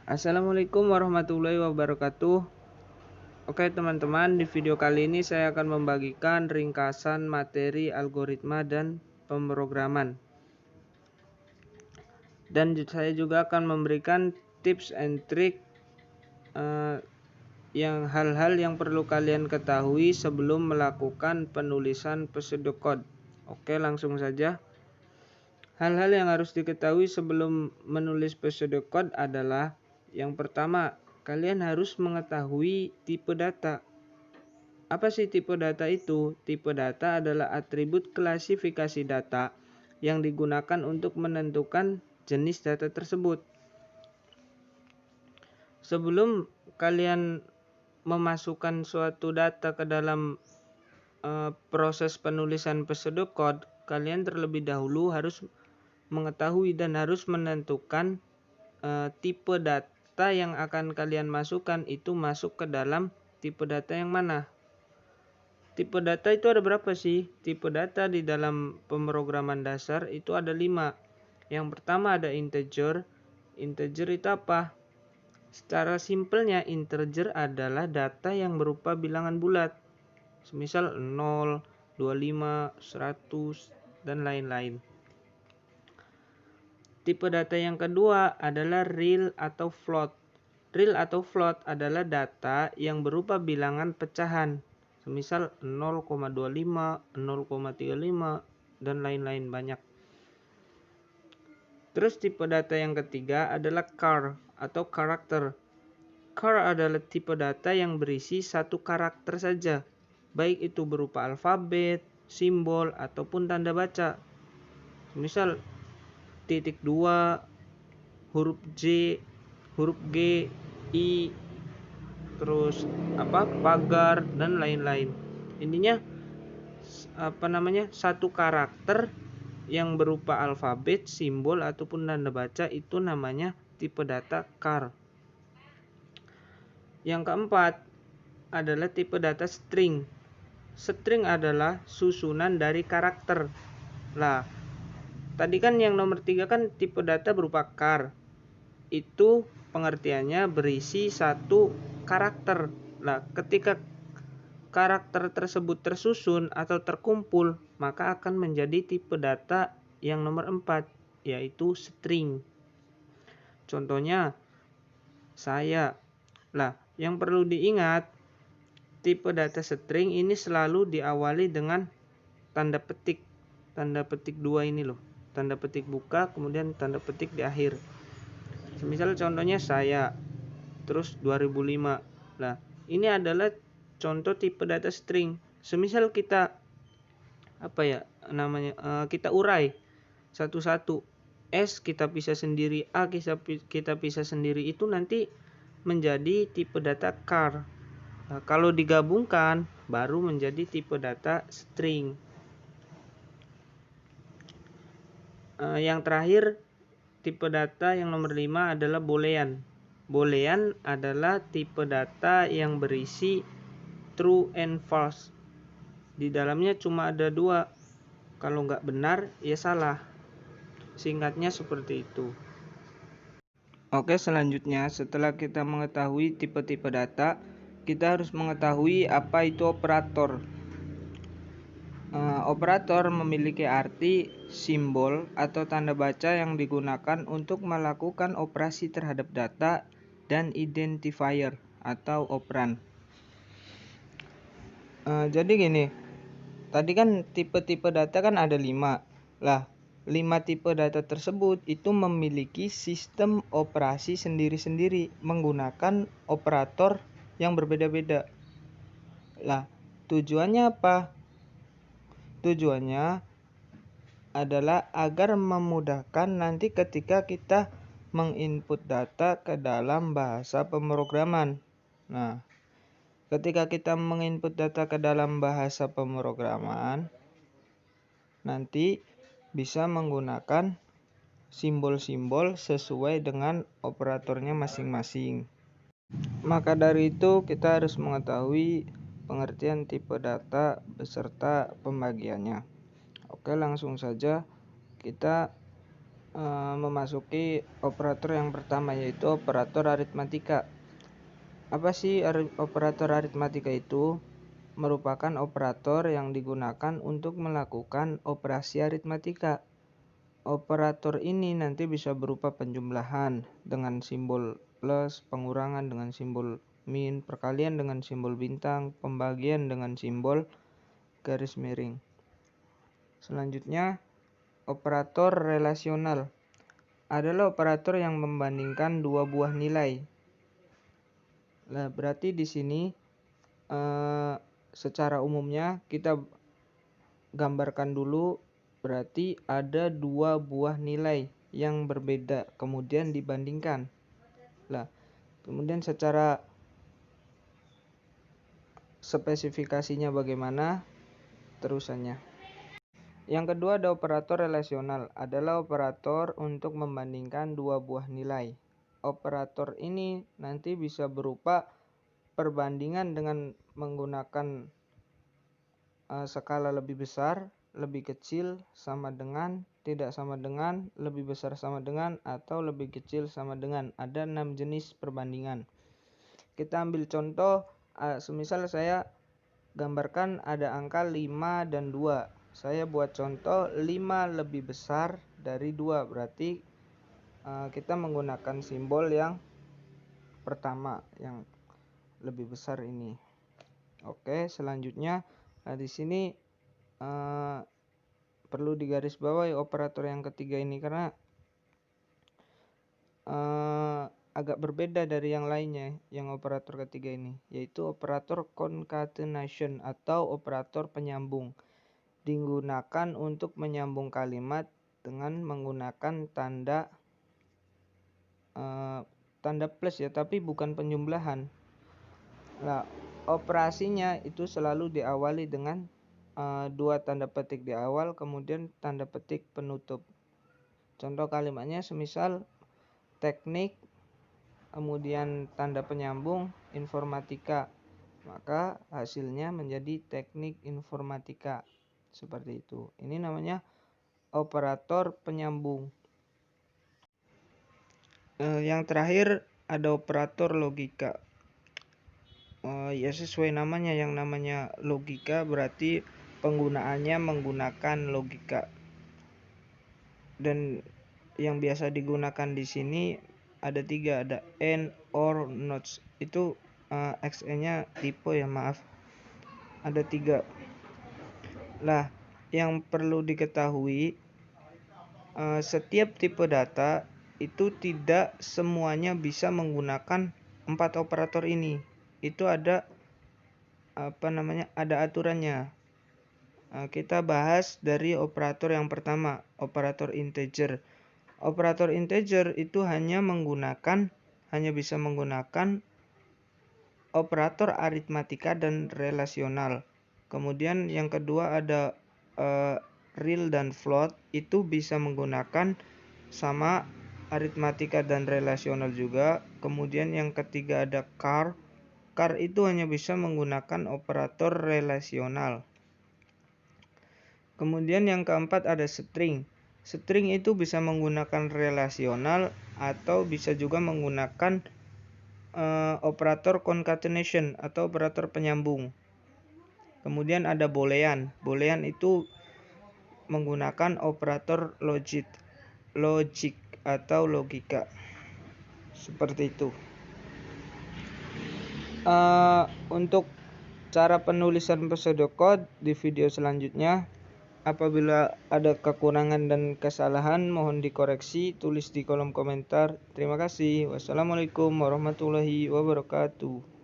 Assalamualaikum warahmatullahi wabarakatuh. Oke teman-teman, di video kali ini saya akan membagikan ringkasan materi algoritma dan pemrograman. Dan saya juga akan memberikan tips and trick hal-hal yang perlu kalian ketahui sebelum melakukan penulisan pseudocode. Oke, langsung saja. Hal-hal yang harus diketahui sebelum menulis pseudocode adalah: yang pertama, kalian harus mengetahui tipe data. Apa sih tipe data itu? Tipe data adalah atribut klasifikasi data yang digunakan untuk menentukan jenis data tersebut. Sebelum kalian memasukkan suatu data ke dalam proses penulisan pseudocode, kalian terlebih dahulu harus mengetahui dan harus menentukan tipe data yang akan kalian masukkan itu masuk ke dalam tipe data yang mana. Tipe data itu ada berapa sih? Tipe data di dalam pemrograman dasar itu ada 5. Yang pertama ada integer. Integer itu apa? Secara simpelnya integer adalah data yang berupa bilangan bulat. Semisal 0, 25, 100 dan lain-lain. Tipe data yang kedua adalah real atau float. Real atau float adalah data yang berupa bilangan pecahan. Semisal 0,25, 0,35 dan lain-lain banyak. Terus tipe data yang ketiga adalah char atau karakter. Char adalah tipe data yang berisi satu karakter saja, baik itu berupa alfabet, simbol ataupun tanda baca. Misal titik 2, huruf J, huruf G, I, terus pagar dan lain-lain. Intinya satu karakter yang berupa alfabet, simbol ataupun tanda baca itu namanya tipe data char. Yang keempat adalah tipe data string. String adalah susunan dari karakter. Lah, tadi kan yang nomor 3 kan tipe data berupa char. Itu pengertiannya berisi satu karakter. Lah, ketika karakter tersebut tersusun atau terkumpul, maka akan menjadi tipe data yang nomor 4, yaitu string. Contohnya saya. Lah, yang perlu diingat, tipe data string ini selalu diawali dengan tanda petik. Tanda petik 2 ini loh. Tanda petik buka, kemudian tanda petik di akhir. Misal contohnya saya, terus 2005. Nah, ini adalah contoh tipe data string. Semisal kita kita urai satu-satu. S kita pisah sendiri, A kita pisah sendiri, itu nanti menjadi tipe data char. Nah, kalau digabungkan baru menjadi tipe data string. Yang terakhir, tipe data yang nomor 5 adalah boolean. Boolean adalah tipe data yang berisi true and false. Di dalamnya cuma ada 2. Kalau nggak benar, ya salah. Singkatnya seperti itu. Oke, selanjutnya setelah kita mengetahui tipe-tipe data, kita harus mengetahui apa itu operator. Operator memiliki arti, simbol, atau tanda baca yang digunakan untuk melakukan operasi terhadap data dan identifier atau operan. Jadi gini, tadi kan tipe-tipe data kan ada 5. Lah, 5 tipe data tersebut itu memiliki sistem operasi sendiri-sendiri menggunakan operator yang berbeda-beda. Lah, tujuannya apa? Tujuannya adalah agar memudahkan nanti ketika kita menginput data ke dalam bahasa pemrograman. Nah, ketika kita menginput data ke dalam bahasa pemrograman, nanti bisa menggunakan simbol-simbol sesuai dengan operatornya masing-masing. Maka dari itu kita harus mengetahui pengertian tipe data beserta pembagiannya. Oke, langsung saja kita memasuki operator yang pertama, yaitu operator aritmatika. Apa sih operator aritmatika itu? Merupakan operator yang digunakan untuk melakukan operasi aritmatika. Operator ini nanti bisa berupa penjumlahan dengan simbol plus, pengurangan dengan simbol min, perkalian dengan simbol bintang, pembagian dengan simbol garis miring. Selanjutnya, operator relasional adalah operator yang membandingkan dua buah nilai. Nah, berarti di sini secara umumnya kita gambarkan dulu, berarti ada dua buah nilai yang berbeda kemudian dibandingkan. Nah, kemudian secara spesifikasinya bagaimana terusannya. Yang kedua ada operator relasional, adalah operator untuk membandingkan dua buah nilai. Operator ini nanti bisa berupa perbandingan dengan menggunakan skala lebih besar, lebih kecil, sama dengan, tidak sama dengan, lebih besar sama dengan, atau lebih kecil sama dengan. Ada 6 jenis perbandingan. Kita ambil contoh, semisal saya gambarkan ada angka 5 dan 2. Saya buat contoh 5 lebih besar dari 2, berarti kita menggunakan simbol yang pertama, yang lebih besar ini. Oke, selanjutnya di sini perlu digarisbawahi operator yang ketiga ini karena agak berbeda dari yang lainnya, yang operator ketiga ini, yaitu operator concatenation atau operator penyambung. Digunakan untuk menyambung kalimat dengan menggunakan tanda plus ya, tapi bukan penjumlahan. Nah, operasinya itu selalu diawali dengan dua tanda petik di awal, kemudian tanda petik penutup. Contoh kalimatnya semisal teknik, kemudian tanda penyambung informatika, maka hasilnya menjadi teknik informatika. Seperti itu. Ini namanya operator penyambung. Yang terakhir ada operator logika. Ya sesuai namanya, yang namanya logika berarti penggunaannya menggunakan logika. Dan yang biasa digunakan di sini ada 3, ada and, or, not. Itu XE-nya tipe ya, maaf. Ada 3. Lah, yang perlu diketahui, setiap tipe data itu tidak semuanya bisa menggunakan 4 operator ini. Itu ada ada aturannya. Kita bahas dari operator yang pertama, operator integer. Operator integer itu hanya bisa menggunakan operator aritmatika dan relasional. Kemudian yang kedua ada real dan float, itu bisa menggunakan sama aritmatika dan relasional juga. Kemudian yang ketiga ada char itu hanya bisa menggunakan operator relasional. Kemudian yang keempat ada string. String itu bisa menggunakan relasional atau bisa juga menggunakan operator concatenation atau operator penyambung. Kemudian ada boolean. Boolean itu menggunakan operator logic atau logika. Seperti itu. Untuk cara penulisan pseudocode di video selanjutnya. Apabila ada kekurangan dan kesalahan mohon dikoreksi, tulis di kolom komentar. Terima kasih. Wassalamualaikum warahmatullahi wabarakatuh.